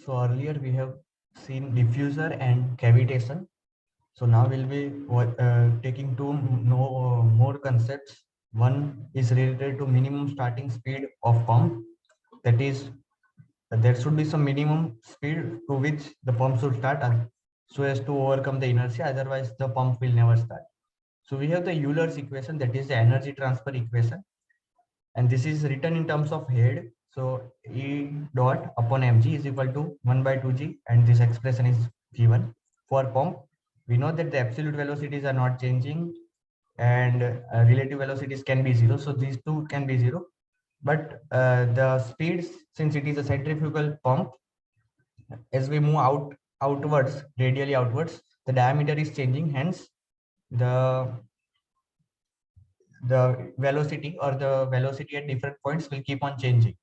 So earlier we have seen diffuser and cavitation. So now we'll be taking two more concepts. One is related to minimum starting speed of pump. That is, there should be some minimum speed to which the pump should start so as to overcome the inertia. Otherwise, the pump will never start. So we have the Euler's equation, that is the energy transfer equation, and this is written in terms of head. So E dot upon mg is equal to 1 by 2g, and this expression is given. For pump, we know that the absolute velocities are not changing, and relative velocities can be zero. So these two can be zero, but the speeds, since it is a centrifugal pump, as we move outwards, radially outwards, the diameter is changing. Hence, the velocity at different points will keep on changing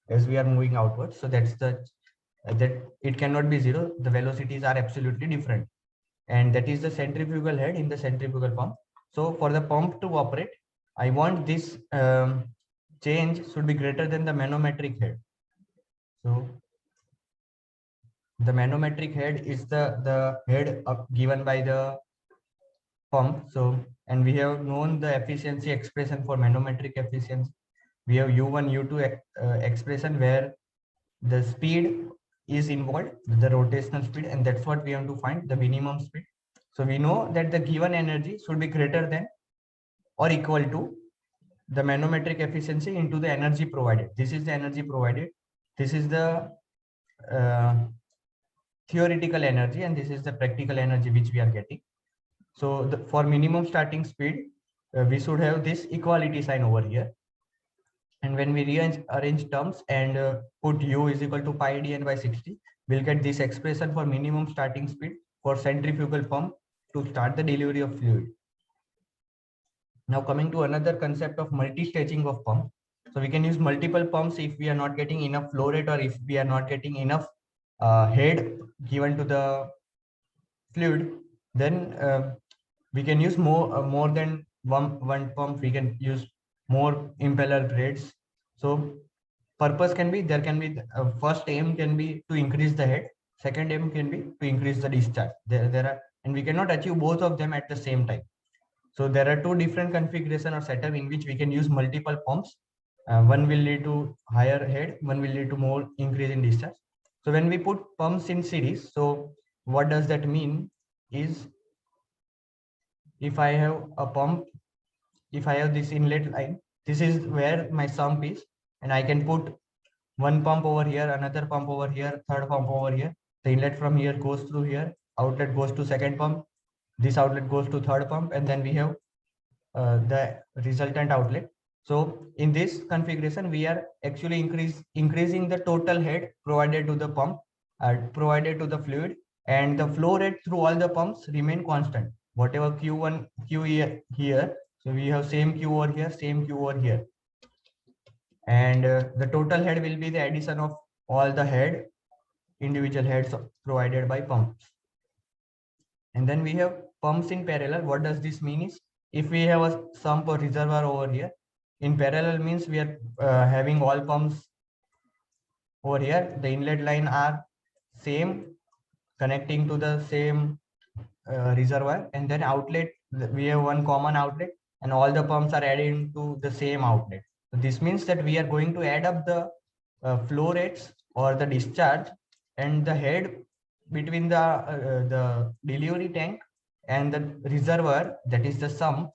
as we are moving outwards. So that's the that it cannot be zero. The velocities are absolutely different, and that is the centrifugal head in the centrifugal pump. So for the pump to operate, I want this change should be greater than the manometric head. So the manometric head is the head given by the pump. So, and we have known the efficiency expression for manometric efficiency. We have u1 u2 expression where the speed is involved, the rotational speed, and that's what we have to find, the minimum speed. So we know that the given energy should be greater than or equal to the manometric efficiency into the energy provided. This is the energy provided. This is the uh, theoretical energy, and this is the practical energy which we are getting. So for minimum starting speed, we should have this equality sign over here. And when we arrange terms and put u is equal to pi dn by 60, we'll get this expression for minimum starting speed for centrifugal pump to start the delivery of fluid. Now coming to another concept of multi-staging of pump. So we can use multiple pumps if we are not getting enough flow rate, or if we are not getting enough head given to the fluid. Then we can use more than one pump. We can use more impeller grades. So purpose can be, there can be first aim can be to increase the head, second aim can be to increase the discharge. There are, and we cannot achieve both of them at the same time. So there are two different configuration or setup in which we can use multiple pumps. One will lead to higher head, one will lead to more increase in discharge. So when we put pumps in series, so what does that mean is, if I have a pump, if I have this inlet line, this is where my sump is, and I can put one pump over here, another pump over here, third pump over here. The inlet from here goes through here, outlet goes to second pump, this outlet goes to third pump, and then we have the resultant outlet. So in this configuration, we are actually increasing the total head provided to the pump, provided to the fluid, and the flow rate through all the pumps remain constant. Whatever Q1, Q here, so we have same Q over here, same Q over here, and the total head will be the addition of all the individual heads provided by pumps. And then we have pumps in parallel. What does this mean is, if we have a sump or reservoir over here, in parallel means we are having all pumps over here. The inlet line are same, connecting to the same reservoir, and then outlet, we have one common outlet, and all the pumps are adding to the same outlet. So this means that we are going to add up the flow rates or the discharge and the head between the delivery tank and the reservoir, that is the sum,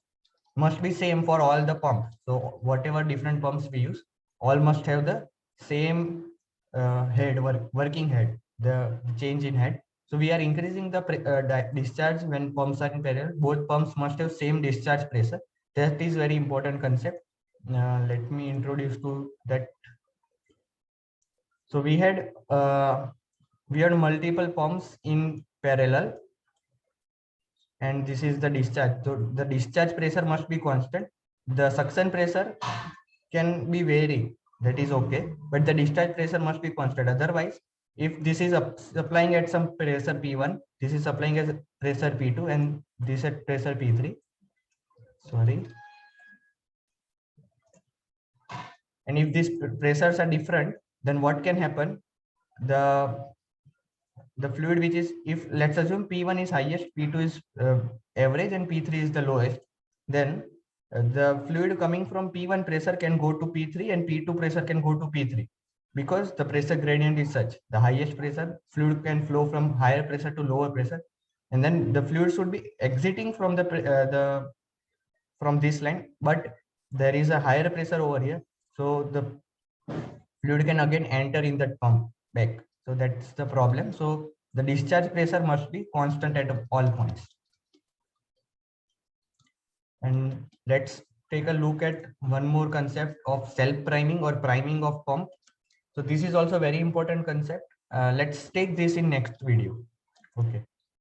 must be same for all the pumps. So whatever different pumps we use, all must have the same working head, the change in head. So we are increasing the discharge when pumps are in parallel. Both pumps must have same discharge pressure. That is very important concept. Let me introduce to that. So we had multiple pumps in parallel, and this is the discharge. So the discharge pressure must be constant. The suction pressure can be varying, that is okay, but the discharge pressure must be constant. Otherwise, if this is supplying at some pressure P1, this is supplying as pressure P2, and this at pressure P3. Sorry. And if these pressures are different, then what can happen? The the fluid which is, if let's assume P1 is highest, P2 is average, and P3 is the lowest, then the fluid coming from P1 pressure can go to P3 and P2 pressure can go to P3, because the pressure gradient is such. The highest pressure fluid can flow from higher pressure to lower pressure, and then the fluid should be exiting from the from this line, but there is a higher pressure over here, so the fluid can again enter in that pump back. So that's the problem. So the discharge pressure must be constant at all points. And let's take a look at one more concept of self priming or priming of pump. So this is also very important concept. Let's take this in next video. Okay.